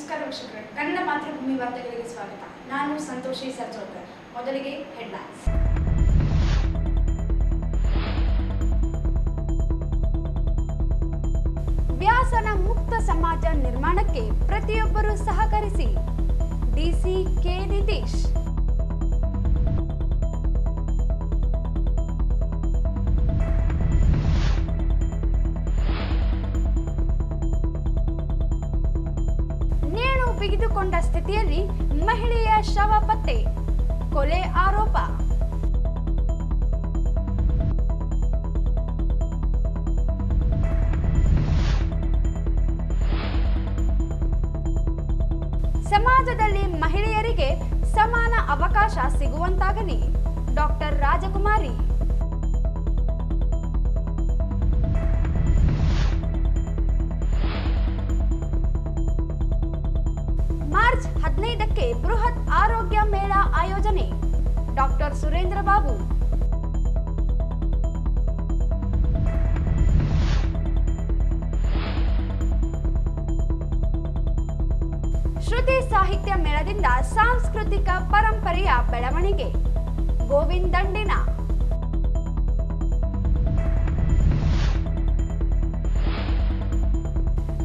ನಮಸ್ಕಾರ ವೀಕ್ಷಕರೇ, ಕನ್ನಡ ಮಾತೃಭೂಮಿ ವಾರ್ತೆಗಳಿಗೆ ಸ್ವಾಗತ. ನಾನು ಸಂತೋಷಿ ಸರ್ಜೋಕರ್. ಮೊದಲಿಗೆ ಹೆಡ್ಲೈನ್ಸ್. ವ್ಯಸನ ಮುಕ್ತ ಸಮಾಜ ನಿರ್ಮಾಣಕ್ಕೆ ಪ್ರತಿಯೊಬ್ಬರೂ ಸಹಕರಿಸಿ. DC K Nitish. ಬಿಗಿದುಕೊಂಡ ಸ್ಥಿತಿಯಲ್ಲಿ ಮಹಿಳೆಯ ಶವ ಪತ್ತೆ, ಕೊಲೆ ಆರೋಪ. ಸಮಾಜದಲ್ಲಿ ಮಹಿಳೆಯರಿಗೆ ಸಮಾನ ಅವಕಾಶ ಸಿಗುವಂತಾಗಲಿ. ಡಾಕ್ಟರ್ ರಾಜಕುಮಾರಿ. ಮಾರ್ಚ್ 15ಕ್ಕೆ ಬೃಹತ್ ಆರೋಗ್ಯ ಮೇಳ ಆಯೋಜನೆ. ಡಾಕ್ಟರ್ ಸುರೇಂದ್ರ ಬಾಬು. ಶ್ರುತಿ ಸಾಹಿತ್ಯ ಮೇಳದಿಂದ ಸಾಂಸ್ಕೃತಿಕ ಪರಂಪರೆಯ ಬೆಳವಣಿಗೆ. ಗೋವಿಂದ ದಂಡಿನ.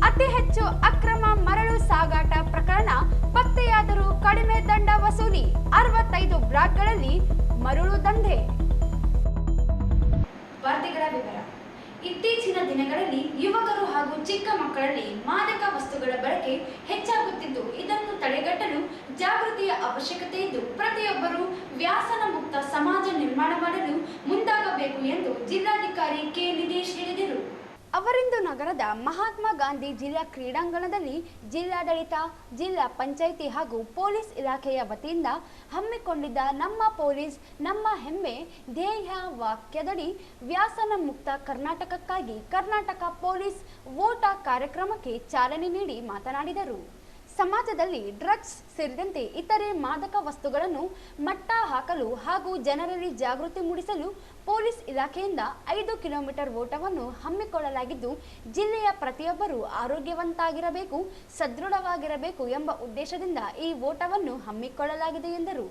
ಅತಿ ಹೆಚ್ಚು ಅಕ್ರಮ ಮರಳು ಸಾಗಾಟ ಪ್ರಕರಣ ಪತ್ತೆಯಾದರೂ ಕಡಿಮೆ ದಂಡ ವಸೂಲಿ. 65 ಬ್ಲಾಕ್ಗಳಲ್ಲಿ ಮರಳು ದಂಧೆ. ವಾರ್ತೆಗಳ ವಿವರ. ಇತ್ತೀಚಿನ ದಿನಗಳಲ್ಲಿ ಯುವಕರು ಹಾಗೂ ಚಿಕ್ಕ ಮಕ್ಕಳಲ್ಲಿ ಮಾದಕ ವಸ್ತುಗಳ ಬಳಕೆ ಹೆಚ್ಚಾಗುತ್ತಿದ್ದು, ಇದನ್ನು ತಡೆಗಟ್ಟಲು ಜಾಗೃತಿಯ ಅವಶ್ಯಕತೆ ಇದ್ದು ಪ್ರತಿಯೊಬ್ಬರೂ ವ್ಯಸನ ಮುಕ್ತ ಸಮಾಜ ನಿರ್ಮಾಣ ಮಾಡಲು ಮುಂದಾಗಬೇಕು ಎಂದು ಜಿಲ್ಲಾಧಿಕಾರಿ ಕೆ ನಿತೀಶ್ ಹೇಳಿದರು. ಅವರಿಂದು ನಗರದ ಮಹಾತ್ಮ ಗಾಂಧಿ ಜಿಲ್ಲಾ ಕ್ರೀಡಾಂಗಣದಲ್ಲಿ ಜಿಲ್ಲಾಡಳಿತ, ಜಿಲ್ಲಾ ಪಂಚಾಯಿತಿ ಹಾಗೂ ಪೊಲೀಸ್ ಇಲಾಖೆಯ ವತಿಯಿಂದ ಹಮ್ಮಿಕೊಂಡಿದ್ದ ನಮ್ಮ ಪೊಲೀಸ್ ನಮ್ಮ ಹೆಮ್ಮೆ ಧ್ಯೇಯ ವಾಕ್ಯದಡಿ ವ್ಯಸನ ಮುಕ್ತ ಕರ್ನಾಟಕಕ್ಕಾಗಿ ಕರ್ನಾಟಕ ಪೊಲೀಸ್ ಓಟ ಕಾರ್ಯಕ್ರಮಕ್ಕೆ ಚಾಲನೆ ನೀಡಿ ಮಾತನಾಡಿದರು. ಸಮಾಜದಲ್ಲಿ ಡ್ರಗ್ಸ್ ಸೇರಿದಂತೆ ಇತರೆ ಮಾದಕ ವಸ್ತುಗಳನ್ನು ಮಟ್ಟ ಹಾಕಲು ಹಾಗೂ ಜನರಲ್ಲಿ ಜಾಗೃತಿ ಮೂಡಿಸಲು ಪೊಲೀಸ್ ಇಲಾಖೆಯಿಂದ 5 ಕಿಲೋಮೀಟರ್ ಓಟವನ್ನು ಹಮ್ಮಿಕೊಳ್ಳಲಾಗಿದ್ದು, ಜಿಲ್ಲೆಯ ಪ್ರತಿಯೊಬ್ಬರೂ ಆರೋಗ್ಯವಂತಾಗಿರಬೇಕು, ಸದೃಢವಾಗಿರಬೇಕು ಎಂಬ ಉದ್ದೇಶದಿಂದ ಈ ಓಟವನ್ನು ಹಮ್ಮಿಕೊಳ್ಳಲಾಗಿದೆ ಎಂದರು.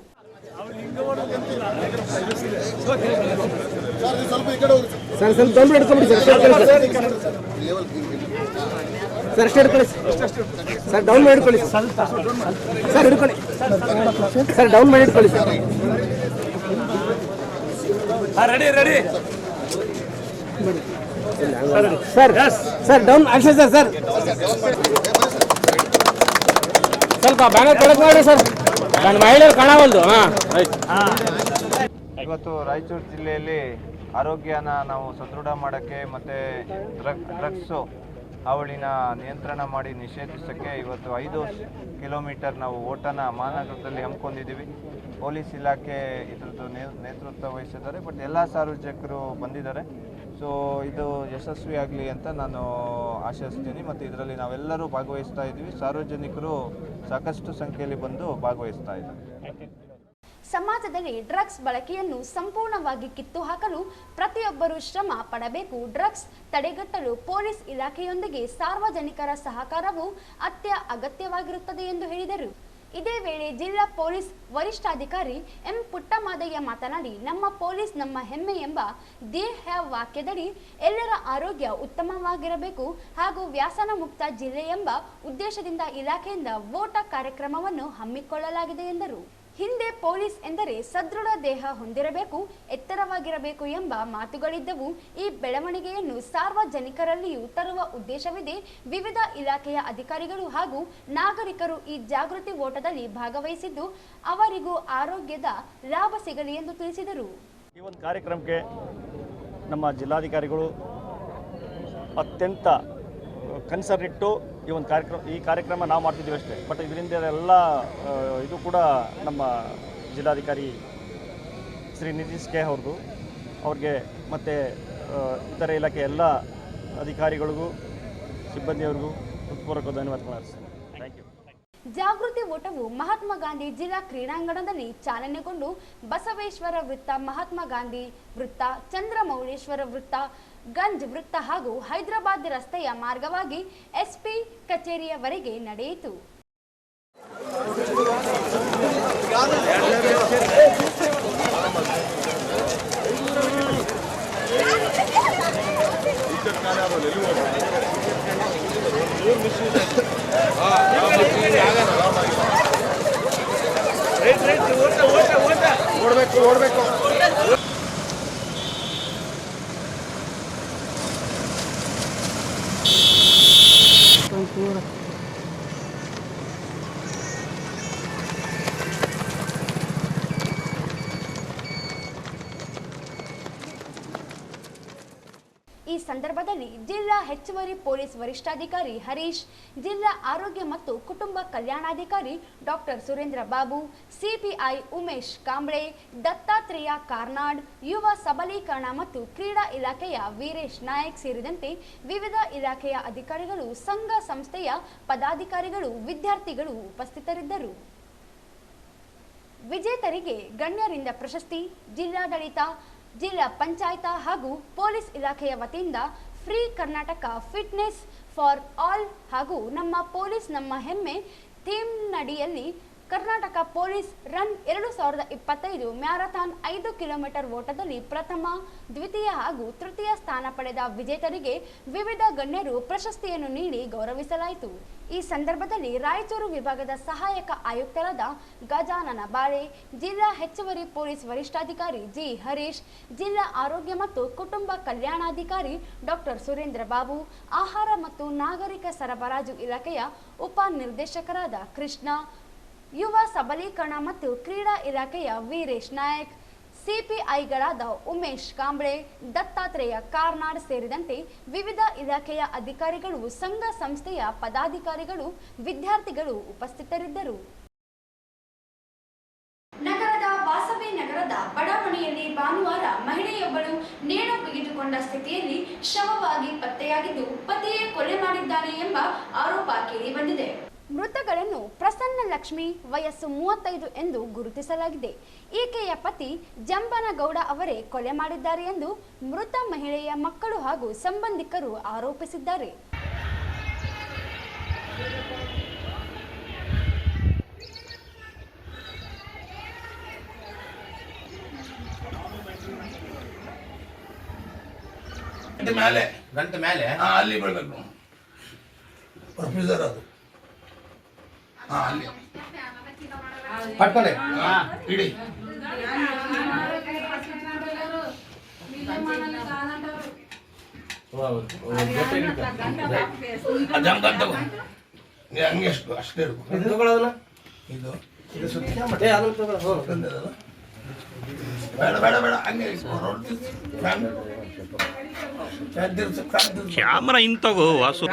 ಸರ್ ಅಷ್ಟೇ ಹಿಡ್ಕೊಳ್ಳಿ ಸರ್, ಡೌನ್ ಮಾಡಿ ಹಿಡ್ಕೊಳ್ಳಿ ಸರ್, ಹಿಡ್ಕೊಳ್ಳಿ ಸರ್, ಡೌನ್ ಮಾಡಿ ಹಿಡ್ಕೊಳ್ಳಿ sir, sir down action sir, sir ಸ್ವಲ್ಪ ಬ್ಯಾನರ್ ಕೊಡಕ್ ಮಾಡಿ ಸರ್, ನನ್ನ ಮಹಿಳೆಯರು ಕಾಣವಲ್ದು. ಇವತ್ತು ರಾಯಚೂರು ಜಿಲ್ಲೆಯಲ್ಲಿ ಆರೋಗ್ಯನ ನಾವು ಸದೃಢ ಮಾಡೋಕ್ಕೆ ಮತ್ತು ಡ್ರಗ್ಸು ಅವಳಿನ ನಿಯಂತ್ರಣ ಮಾಡಿ ನಿಷೇಧಿಸೋಕ್ಕೆ ಇವತ್ತು 5 ಕಿಲೋಮೀಟರ್ ನಾವು ಓಟನ ಮಹಾನಗರದಲ್ಲಿ ಹಮ್ಮಿಕೊಂಡಿದ್ದೀವಿ. ಪೊಲೀಸ್ ಇಲಾಖೆ ಇದರದ್ದು ನೇತೃತ್ವ ವಹಿಸಿದ್ದಾರೆ, ಬಟ್ ಎಲ್ಲ ಸಾರ್ವಜನಿಕರು ಬಂದಿದ್ದಾರೆ. ಸೊ ಇದು ಯಶಸ್ವಿಯಾಗಲಿ ಅಂತ ನಾನು ಆಶಿಸ್ತೀನಿ. ಮತ್ತು ಇದರಲ್ಲಿ ನಾವೆಲ್ಲರೂ ಭಾಗವಹಿಸ್ತಾ ಇದ್ದೀವಿ. ಸಾರ್ವಜನಿಕರು ಸಾಕಷ್ಟು ಸಂಖ್ಯೆಯಲ್ಲಿ ಬಂದು ಭಾಗವಹಿಸ್ತಾ ಇದ್ದಾರೆ. ಸಮಾಜದಲ್ಲಿ ಡ್ರಗ್ಸ್ ಬಳಕೆಯನ್ನು ಸಂಪೂರ್ಣವಾಗಿ ಕಿತ್ತು ಹಾಕಲು ಪ್ರತಿಯೊಬ್ಬರೂ ಶ್ರಮ ಪಡಬೇಕು. ಡ್ರಗ್ಸ್ ತಡೆಗಟ್ಟಲು ಪೊಲೀಸ್ ಇಲಾಖೆಯೊಂದಿಗೆ ಸಾರ್ವಜನಿಕರ ಸಹಕಾರವು ಅಗತ್ಯವಾಗಿರುತ್ತದೆ ಎಂದು ಹೇಳಿದರು. ಇದೇ ವೇಳೆ ಜಿಲ್ಲಾ ಪೊಲೀಸ್ ವರಿಷ್ಠಾಧಿಕಾರಿ ಎಂ ಪುಟ್ಟಮಾದಯ್ಯ ಮಾತನಾಡಿ, ನಮ್ಮ ಪೊಲೀಸ್ ನಮ್ಮ ಹೆಮ್ಮೆ ಎಂಬ ಧ್ಯೇಯ ವಾಕ್ಯದಡಿ ಎಲ್ಲರ ಆರೋಗ್ಯ ಉತ್ತಮವಾಗಿರಬೇಕು ಹಾಗೂ ವ್ಯಸನ ಮುಕ್ತ ಜಿಲ್ಲೆ ಎಂಬ ಉದ್ದೇಶದಿಂದ ಇಲಾಖೆಯಿಂದ ಓಟ ಕಾರ್ಯಕ್ರಮವನ್ನು ಹಮ್ಮಿಕೊಳ್ಳಲಾಗಿದೆ ಎಂದರು. ಹಿಂದೆ ಪೊಲೀಸ್ ಎಂದರೆ ಸದೃಢ ದೇಹ ಹೊಂದಿರಬೇಕು, ಎತ್ತರವಾಗಿರಬೇಕು ಎಂಬ ಮಾತುಗಳಿದ್ದವು. ಈ ಬೆಳವಣಿಗೆಯನ್ನು ಸಾರ್ವಜನಿಕರಲ್ಲಿಯೂ ತರುವ ಉದ್ದೇಶವಿದೆ. ವಿವಿಧ ಇಲಾಖೆಯ ಅಧಿಕಾರಿಗಳು ಹಾಗೂ ನಾಗರಿಕರು ಈ ಜಾಗೃತಿ ಓಟದಲ್ಲಿ ಭಾಗವಹಿಸಿದ್ದು ಅವರಿಗೂ ಆರೋಗ್ಯದ ಲಾಭ ಸಿಗಲಿ ಎಂದು ತಿಳಿಸಿದರು. ಈ ಒಂದು ಕಾರ್ಯಕ್ರಮಕ್ಕೆ ನಮ್ಮ ಜಿಲ್ಲಾಧಿಕಾರಿಗಳು ಅತ್ಯಂತ ಕನ್ಸರ್ನ್ ಇಟ್ಟು ಈ ಕಾರ್ಯಕ್ರಮ ನಾವು ಮಾಡ್ತಿದ್ದೀವಿ ಅಷ್ಟೇ. ಬಟ್ ಇದರಿಂದ ಎಲ್ಲ ಇದು ಕೂಡ ನಮ್ಮ ಜಿಲ್ಲಾಧಿಕಾರಿ ಶ್ರೀ ನಿತೀಶ್ ಕೆ ಅವ್ರಿಗೆ ಮತ್ತು ಇತರೆ ಇಲಾಖೆ ಎಲ್ಲ ಅಧಿಕಾರಿಗಳಿಗೂ ಸಿಬ್ಬಂದಿಯವರಿಗೂ ಹೃತ್ಪೂರ್ವಕ ಧನ್ಯವಾದಗಳು ಅರ್ಪಿಸ್ತೀನಿ. Thank you. ಜಾಗೃತಿ ಓಟವು ಮಹಾತ್ಮ ಗಾಂಧಿ ಜಿಲ್ಲಾ ಕ್ರೀಡಾಂಗಣದಲ್ಲಿ ಚಾಲನೆಗೊಂಡು ಬಸವೇಶ್ವರ ವೃತ್ತ, ಮಹಾತ್ಮ ಗಾಂಧಿ ವೃತ್ತ, ಚಂದ್ರಮೌಳೇಶ್ವರ ವೃತ್ತ, ಗಂಜ್ ವೃತ್ತ ಹಾಗೂ ಹೈದರಾಬಾದ್ ರಸ್ತೆಯ ಮಾರ್ಗವಾಗಿ ಎಸ್ಪಿ ಕಚೇರಿಯವರೆಗೆ ನಡೆಯಿತು. ಓಡಬೇಕು ಈ ಸಂದರ್ಭದಲ್ಲಿ ಜಿಲ್ಲಾ ಹೆಚ್ಚುವರಿ ಪೊಲೀಸ್ ವರಿಷ್ಠಾಧಿಕಾರಿ ಹರೀಶ್, ಜಿಲ್ಲಾ ಆರೋಗ್ಯ ಮತ್ತು ಕುಟುಂಬ ಕಲ್ಯಾಣಾಧಿಕಾರಿ ಡಾಕ್ಟರ್ ಸುರೇಂದ್ರ ಬಾಬು, ಸಿಪಿಐ ಉಮೇಶ್ ಕಾಂಬ್ಳೆ, ದತ್ತಾತ್ರೇಯ ಕಾರ್ನಾಡ್, ಯುವ ಸಬಲೀಕರಣ ಮತ್ತು ಕ್ರೀಡಾ ಇಲಾಖೆಯ ವೀರೇಶ್ ನಾಯಕ್ ಸೇರಿದಂತೆ ವಿವಿಧ ಇಲಾಖೆಯ ಅಧಿಕಾರಿಗಳು, ಸಂಘ ಸಂಸ್ಥೆಯ ಪದಾಧಿಕಾರಿಗಳು, ವಿದ್ಯಾರ್ಥಿಗಳು ಉಪಸ್ಥಿತರಿದ್ದರು. ವಿಜೇತರಿಗೆ ಗಣ್ಯರಿಂದ ಪ್ರಶಸ್ತಿ, ಜಿಲ್ಲಾಡಳಿತ, ಜಿಲ್ಲಾ ಪಂಚಾಯತ ಹಾಗೂ ಪೊಲೀಸ್ ಇಲಾಖೆಯ ವತಿಯಿಂದ free Karnataka fitness for all ಹಾಗೂ ನಮ್ಮ ಪೊಲೀಸ್ ನಮ್ಮ ಹೆಮ್ಮೆ ಥೀಮ್ನಡಿಯಲ್ಲಿ Karnataka police run 2025 marathon 5 kilometre ಓಟದಲ್ಲಿ ಪ್ರಥಮ, ದ್ವಿತೀಯ ಹಾಗೂ ತೃತೀಯ ಸ್ಥಾನ ಪಡೆದ ವಿಜೇತರಿಗೆ ವಿವಿಧ ಗಣ್ಯರು ಪ್ರಶಸ್ತಿಯನ್ನು ನೀಡಿ ಗೌರವಿಸಲಾಯಿತು. ಈ ಸಂದರ್ಭದಲ್ಲಿ ರಾಯಚೂರು ವಿಭಾಗದ ಸಹಾಯಕ ಆಯುಕ್ತರಾದ ಗಜಾನನ ಬಾಳೆ, ಜಿಲ್ಲಾ ಹೆಚ್ಚುವರಿ ಪೊಲೀಸ್ ವರಿಷ್ಠಾಧಿಕಾರಿ ಜಿ ಹರೀಶ್, ಜಿಲ್ಲಾ ಆರೋಗ್ಯ ಮತ್ತು ಕುಟುಂಬ ಕಲ್ಯಾಣಾಧಿಕಾರಿ ಡಾಕ್ಟರ್ ಸುರೇಂದ್ರ ಬಾಬು, ಆಹಾರ ಮತ್ತು ನಾಗರಿಕ ಸರಬರಾಜು ಇಲಾಖೆಯ ಉಪ ನಿರ್ದೇಶಕರಾದ ಕೃಷ್ಣ, ಯುವ ಸಬಲೀಕರಣ ಮತ್ತು ಕ್ರೀಡಾ ಇಲಾಖೆಯ ವೀರೇಶ್ ನಾಯಕ್, ಸಿಪಿಐಗಳಾದ ಉಮೇಶ್ ಕಾಂಬ್ಳೆ, ದತ್ತಾತ್ರೇಯ ಕಾರ್ನಾಡ್ ಸೇರಿದಂತೆ ವಿವಿಧ ಇಲಾಖೆಯ ಅಧಿಕಾರಿಗಳು, ಸಂಘ ಸಂಸ್ಥೆಯ ಪದಾಧಿಕಾರಿಗಳು, ವಿದ್ಯಾರ್ಥಿಗಳು ಉಪಸ್ಥಿತರಿದ್ದರು. ನಗರದ ವಾಸವಿ ನಗರದ ಬಡಾವಣೆಯಲ್ಲಿ ಭಾನುವಾರ ಮಹಿಳೆಯೊಬ್ಬಳು ನೇಣು ಬಿಗಿದುಕೊಂಡ ಸ್ಥಿತಿಯಲ್ಲಿ ಶವವಾಗಿ ಪತ್ತೆಯಾಗಿದ್ದು, ಪತಿಯೇ ಕೊಲೆ ಮಾಡಿದ್ದಾನೆ ಎಂಬ ಆರೋಪ ಕೇಳಿಬಂದಿದೆ. ಮೃತಗಳನ್ನು ಪ್ರಸನ್ನ ಲಕ್ಷ್ಮಿ, ವಯಸ್ಸು 35 ಎಂದು ಗುರುತಿಸಲಾಗಿದೆ. ಈಕೆಯ ಪತಿ ಜಂಬನಗೌಡ ಅವರೇ ಕೊಲೆ ಮಾಡಿದ್ದಾರೆ ಎಂದು ಮೃತ ಮಹಿಳೆಯ ಮಕ್ಕಳು ಹಾಗೂ ಸಂಬಂಧಿಕರು ಆರೋಪಿಸಿದ್ದಾರೆ. ಗಂಟೆ ಮೇಲೆ ಅಲ್ಲಿ ಬರಬೇಕು ಪ್ರೊಫೆಸರ್ ಅದು ಅಲ್ಲಿ ಪಟ್ಕೊಳ್ಳಿ ಇಡಿ ಹಂಗೆ ಎಷ್ಟು ಅಷ್ಟೇ ತಗೊಳ್ಳೋದಲ್ಲ ಇದು ಬೇಡ ಬೇಡ ಬೇಡ ಹಂಗೆ ಕ್ಯಾಮರಾ ಇಂತಗೋ ವಾಸು.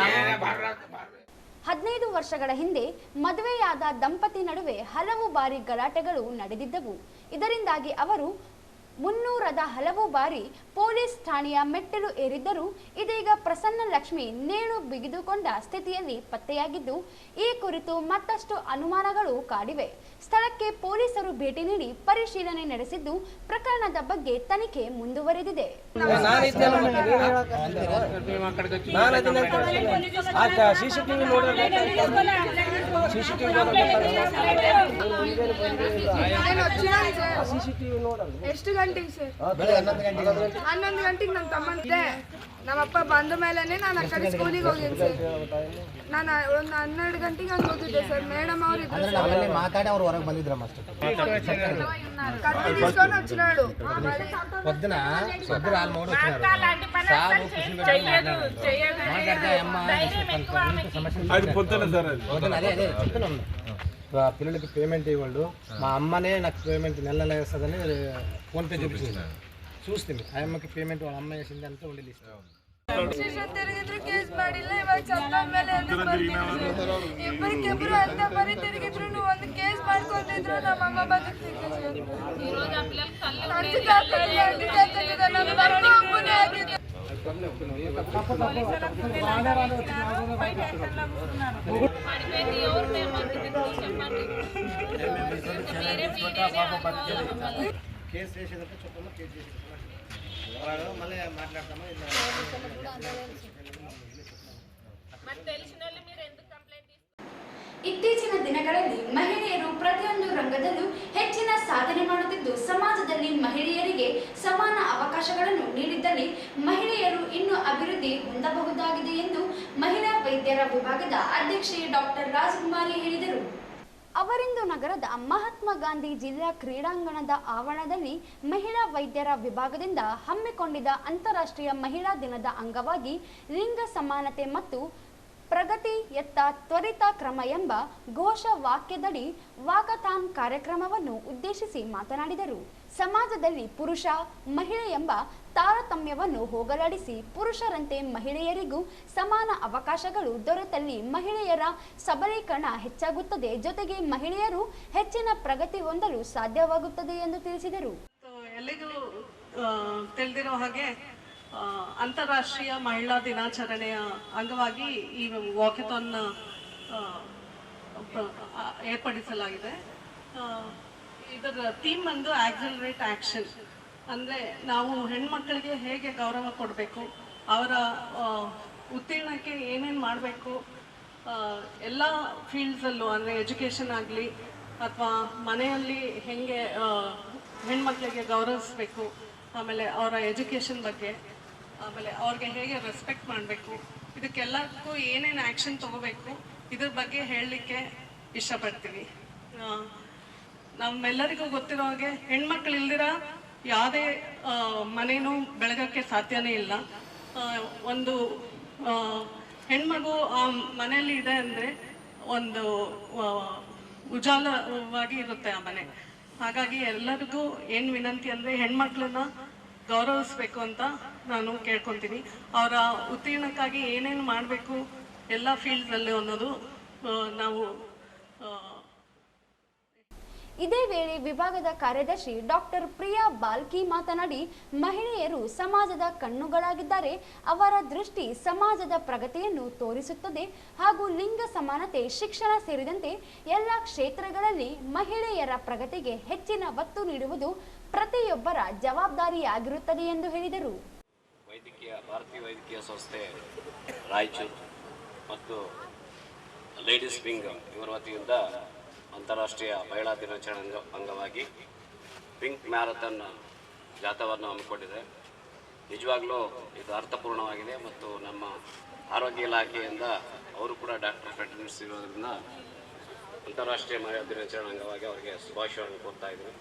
15 ವರ್ಷಗಳ ಹಿಂದೆ ಮದುವೆಯಾದ ದಂಪತಿ ನಡುವೆ ಹಲವು ಬಾರಿ ಗಲಾಟೆಗಳು ನಡೆದಿದ್ದವು. ಇದರಿಂದಾಗಿ ಅವರು 300ದ ಹಲವು ಬಾರಿ ಪೊಲೀಸ್ ಠಾಣೆಯ ಮೆಟ್ಟಿಲು ಏರಿದ್ದರೂ ಇದೀಗ ಪ್ರಸನ್ನ ಲಕ್ಷ್ಮಿ ನೇಣು ಬಿಗಿದುಕೊಂಡ ಸ್ಥಿತಿಯಲ್ಲಿ ಪತ್ತೆಯಾಗಿದ್ದು, ಈ ಕುರಿತು ಮತ್ತಷ್ಟು ಅನುಮಾನಗಳು ಕಾಡಿವೆ. ಸ್ಥಳಕ್ಕೆ ಪೊಲೀಸರು ಭೇಟಿ ನೀಡಿ ಪರಿಶೀಲನೆ ನಡೆಸಿದ್ದು, ಪ್ರಕರಣದ ಬಗ್ಗೆ ತನಿಖೆ ಮುಂದುವರೆದಿದೆ. ಎಷ್ಟು ಗಂಟೆಗೆ ಸರ್? 11 ಗಂಟೆಗೆ ನನ್ನ ತಮ್ಮನಿದ್ದೆ. ನಮ್ಮಪ್ಪ ಬಂದ ಮೇಲೆನೆ ನಾನು ಆ ಕಡೆ ಸ್ಕೂಲಿಗೆ ಹೋಗಿದ್ದೆ ಸರ್. ನಾನು ಒಂದು 12 ಗಂಟೆಗೆ ಹಂಗೆ ಹೋಗಿದ್ದೆ ಸರ್. ಮೇಡಮ್ ಅವರು ಮಾತಾಡಿ ಅವ್ರು ಹೊರಗೆ ಬಂದಿದ್ರಮ್ಮ ಅಷ್ಟೇ. ಕತ್ತಿ తీసుకొని వచ్చినాడు. పొద్దున వాళ్ళు మూడు వచ్చినారు. సాగు పొద్దున అదే చెప్తున్నాం. పిల్లలకి పేమెంట్ ఇవ్వండు. మా అమ్మనే నాకు పేమెంట్ నెల నెల వేస్తుందని ఫోన్పే చూపించింది. చూస్తే ఆ అమ్మకి పేమెంట్ వాళ్ళ అమ్మ వేసింది అంతా ఉండి లిస్ట్. తిరిగిದ್ರು కేసు ಮಾಡಿಲ್ಲ. ಇವಾಗ ಚಂದ ಮೇಲೆ ಇಬ್ಬರಿಗಿಬ್ರು ಅಂತ ಬರೀ ತಿರುಗಿದ್ರು. ಒಂದು ಕೇಸ್ ಮಾಡ್ಕೊಂಡಿದ್ರು ನಮ್ಮ ಅಮ್ಮ ಬದುಕ್ತಿದ್ರು. కేసు చేసేదంటే చెప్పమ్మా. కేసు చేసి మళ్ళీ మాట్లాడతామా. ಇತ್ತೀಚಿನ ದಿನಗಳಲ್ಲಿ ಮಹಿಳೆಯರು ಪ್ರತಿಯೊಂದು ರಂಗದಲ್ಲೂ ಹೆಚ್ಚಿನ ಸಾಧನೆ ಮಾಡುತ್ತಿದ್ದು ಸಮಾಜದಲ್ಲಿ ಮಹಿಳೆಯರಿಗೆ ಸಮಾನ ಅವಕಾಶಗಳನ್ನು ನೀಡಿದ್ದಲ್ಲಿ ಮಹಿಳೆಯರು ಇನ್ನೂ ಅಭಿವೃದ್ಧಿ ಹೊಂದಬಹುದಾಗಿದೆ ಎಂದು ಮಹಿಳಾ ವೈದ್ಯರ ವಿಭಾಗದ ಅಧ್ಯಕ್ಷೆ ಡಾಕ್ಟರ್ ರಾಜಕುಮಾರಿ ಹೇಳಿದರು. ಅವರಿಂದು ನಗರದ ಮಹಾತ್ಮ ಗಾಂಧಿ ಜಿಲ್ಲಾ ಕ್ರೀಡಾಂಗಣದ ಆವರಣದಲ್ಲಿ ಮಹಿಳಾ ವೈದ್ಯರ ವಿಭಾಗದಿಂದ ಹಮ್ಮಿಕೊಂಡಿದ್ದ ಅಂತಾರಾಷ್ಟ್ರೀಯ ಮಹಿಳಾ ದಿನದ ಅಂಗವಾಗಿ ಲಿಂಗ ಸಮಾನತೆ ಮತ್ತು ಪ್ರಗತಿಯತ್ತ ತ್ವರಿತ ಕ್ರಮ ಎಂಬ ಘೋಷ ವಾಕ್ಯದಡಿ ವಾಕಥಾನ್ ಕಾರ್ಯಕ್ರಮವನ್ನು ಉದ್ದೇಶಿಸಿ ಮಾತನಾಡಿದರು. ಸಮಾಜದಲ್ಲಿ ಪುರುಷ ಮಹಿಳೆ ಎಂಬ ತಾರತಮ್ಯವನ್ನು ಹೋಗಲಾಡಿಸಿ ಪುರುಷರಂತೆ ಮಹಿಳೆಯರಿಗೂ ಸಮಾನ ಅವಕಾಶಗಳು ದೊರೆತಲ್ಲಿ ಮಹಿಳೆಯರ ಸಬಲೀಕರಣ ಹೆಚ್ಚಾಗುತ್ತದೆ, ಜೊತೆಗೆ ಮಹಿಳೆಯರು ಹೆಚ್ಚಿನ ಪ್ರಗತಿ ಹೊಂದಲು ಸಾಧ್ಯವಾಗುತ್ತದೆ ಎಂದು ತಿಳಿಸಿದರು. ಎಲ್ಲರಿಗೂ ತಿಳಿದಿರೋ ಹಾಗೆ ಅಂತಾರಾಷ್ಟ್ರೀಯ ಮಹಿಳಾ ದಿನಾಚರಣೆಯ ಅಂಗವಾಗಿ ಈ ವಾಕಥಾನ್ ಏರ್ಪಡಿಸಲಾಗಿದೆ. ಇದರ ಥೀಮ್ ಬಂದು ಆಕ್ಸಲರೇಟ್ ಆಕ್ಷನ್. ಅಂದರೆ ನಾವು ಹೆಣ್ಮಕ್ಳಿಗೆ ಹೇಗೆ ಗೌರವ ಕೊಡಬೇಕು, ಅವರ ಉತ್ತೀರ್ಣಕ್ಕೆ ಏನೇನು ಮಾಡಬೇಕು, ಎಲ್ಲ ಫೀಲ್ಡ್ಸಲ್ಲೂ ಅಂದರೆ ಎಜುಕೇಷನ್ ಆಗಲಿ ಅಥವಾ ಮನೆಯಲ್ಲಿ ಹೇಗೆ ಹೆಣ್ಮಕ್ಳಿಗೆ ಗೌರವಿಸಬೇಕು, ಆಮೇಲೆ ಅವರ ಎಜುಕೇಷನ್ ಬಗ್ಗೆ, ಆಮೇಲೆ ಅವ್ರಿಗೆ ಹೇಗೆ ರೆಸ್ಪೆಕ್ಟ್ ಮಾಡಬೇಕು, ಇದಕ್ಕೆಲ್ಲಕ್ಕೂ ಏನೇನು ಆ್ಯಕ್ಷನ್ ತೊಗೋಬೇಕು ಇದ್ರ ಬಗ್ಗೆ ಹೇಳಲಿಕ್ಕೆ ಇಷ್ಟಪಡ್ತೀನಿ. ನಮ್ಮೆಲ್ಲರಿಗೂ ಗೊತ್ತಿರೋ ಹಾಗೆ ಹೆಣ್ಮಕ್ಳು ಇಲ್ದಿರ ಯಾವುದೇ ಮನೇನೂ ಬೆಳಗಕ್ಕೆ ಸಾಧ್ಯನೇ ಇಲ್ಲ. ಒಂದು ಹೆಣ್ಮಗು ಆ ಮನೆಯಲ್ಲಿ ಇದೆ ಅಂದರೆ ಒಂದು ಉಜಾಲವಾಗಿ ಇರುತ್ತೆ ಆ ಮನೆ. ಹಾಗಾಗಿ ಎಲ್ಲರಿಗೂ ಏನು ವಿನಂತಿ ಅಂದರೆ ಹೆಣ್ಮಕ್ಳನ್ನ ಗೌರವಿಸ್ಬೇಕು ಅಂತ ನಾನು ಕೇಳ್ಕೊತೀನಿ. ಅವರ ಉತ್ತೀರ್ಣಕ್ಕಾಗಿ ಏನೇನು ಮಾಡಬೇಕು ಎಲ್ಲ ಫೀಲ್ಡ್ಸಲ್ಲಿ ಅನ್ನೋದು ನಾವು. ಇದೇ ವೇಳೆ ವಿಭಾಗದ ಕಾರ್ಯದರ್ಶಿ ಡಾಕ್ಟರ್ ಪ್ರಿಯಾ ಬಾಲ್ಕಿ ಮಾತನಾಡಿ, ಮಹಿಳೆಯರು ಸಮಾಜದ ಕಣ್ಣುಗಳಾಗಿದ್ದಾರೆ, ಅವರ ದೃಷ್ಟಿ ಸಮಾಜದ ಪ್ರಗತಿಯನ್ನು ತೋರಿಸುತ್ತದೆ ಹಾಗೂ ಲಿಂಗ ಸಮಾನತೆ, ಶಿಕ್ಷಣ ಸೇರಿದಂತೆ ಎಲ್ಲ ಕ್ಷೇತ್ರಗಳಲ್ಲಿ ಮಹಿಳೆಯರ ಪ್ರಗತಿಗೆ ಹೆಚ್ಚಿನ ಒತ್ತು ನೀಡುವುದು ಪ್ರತಿಯೊಬ್ಬರ ಜವಾಬ್ದಾರಿಯಾಗಿರುತ್ತದೆ ಎಂದು ಹೇಳಿದರು. ಭಾರತೀಯ ವೈದ್ಯಕೀಯ ಸಂಸ್ಥೆ ರಾಯಚೂರು ಮತ್ತು ಲೇಡೀಸ್ ವಿಂಗ್ ಇವರ ವತಿಯಿಂದ ಅಂತಾರಾಷ್ಟ್ರೀಯ ಮಹಿಳಾ ದಿನಾಚರಣೆ ಅಂಗವಾಗಿ ಪಿಂಕ್ ಮ್ಯಾರಥಾನ್ ಜಾಥಾವನ್ನು ಹಮ್ಮಿಕೊಂಡಿದೆ. ನಿಜವಾಗ್ಲೂ ಇದು ಅರ್ಥಪೂರ್ಣವಾಗಿದೆ ಮತ್ತು ನಮ್ಮ ಆರೋಗ್ಯ ಇಲಾಖೆಯಿಂದ ಅವರು ಕೂಡ ಡಾಕ್ಟರ್ ಫೆಟರ್ನಿಟ್ಸ್ ಇರೋದ್ರಿಂದ ಅಂತಾರಾಷ್ಟ್ರೀಯ ಮಹಿಳಾ ದಿನಾಚರಣೆ ಅಂಗವಾಗಿ ಅವರಿಗೆ ಶುಭಾಶಯವನ್ನು ಕೊಡ್ತಾ ಇದ್ದೀನಿ.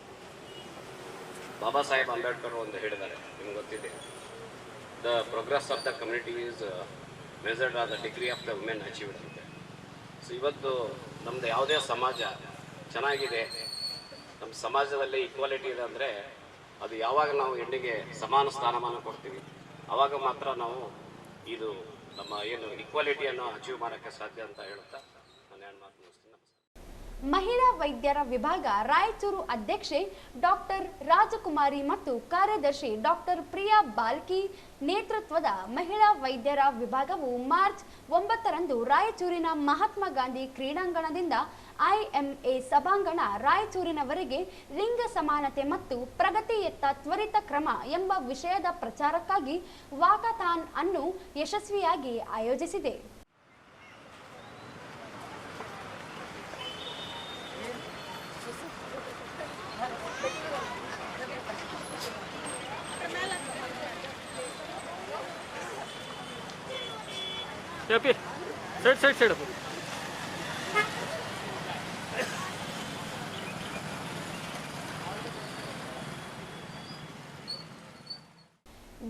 ಬಾಬಾ ಸಾಹೇಬ್ ಅಂಬೇಡ್ಕರ್ ಒಂದು ಹೇಳಿದ್ದಾರೆ, ನಿಮ್ಗೆ ಗೊತ್ತಿದೆ, the progress of the community is measured are the degree of the women achieved ಅಂತೆ. ಸೊ ಇವತ್ತು ನಮ್ಮದು ಯಾವುದೇ ಸಮಾಜ ಚೆನ್ನಾಗಿದೆ, ನಮ್ಮ ಸಮಾಜದಲ್ಲಿ ಈಕ್ವಾಲಿಟಿ ಇದೆ ಅಂದರೆ ಅದು ಯಾವಾಗ ನಾವು ಹೆಣ್ಣಿಗೆ ಸಮಾನ ಸ್ಥಾನಮಾನ ಕೊಡ್ತೀವಿ ಆವಾಗ ಮಾತ್ರ ನಾವು ಇದು ನಮ್ಮ ಏನು ಈಕ್ವಾಲಿಟಿಯನ್ನು ಅಚೀವ್ ಮಾಡೋಕ್ಕೆ ಸಾಧ್ಯ ಅಂತ ಹೇಳುತ್ತಾ ನಾನು ಏನು ಮಾತು ಮುಗಿಸ್ತೀನಿ. ಮಹಿಳಾ ವೈದ್ಯರ ವಿಭಾಗ ರಾಯಚೂರು ಅಧ್ಯಕ್ಷೆ ಡಾಕ್ಟರ್ ರಾಜಕುಮಾರಿ ಮತ್ತು ಕಾರ್ಯದರ್ಶಿ ಡಾಕ್ಟರ್ ಪ್ರಿಯಾ ಬಾಲ್ಕಿ ನೇತೃತ್ವದ ಮಹಿಳಾ ವೈದ್ಯರ ವಿಭಾಗವು ಮಾರ್ಚ್ 9ರಂದು ರಾಯಚೂರಿನ ಮಹಾತ್ಮ ಗಾಂಧಿ ಕ್ರೀಡಾಂಗಣದಿಂದ IMA ಸಭಾಂಗಣ ರಾಯಚೂರಿನವರೆಗೆ ಲಿಂಗ ಸಮಾನತೆ ಮತ್ತು ಪ್ರಗತಿಯತ್ತ ತ್ವರಿತ ಕ್ರಮ ಎಂಬ ವಿಷಯದ ಪ್ರಚಾರಕ್ಕಾಗಿ ವಾಕಥಾನ್ ಅನ್ನು ಯಶಸ್ವಿಯಾಗಿ ಆಯೋಜಿಸಿದೆ. ಸೈಡ್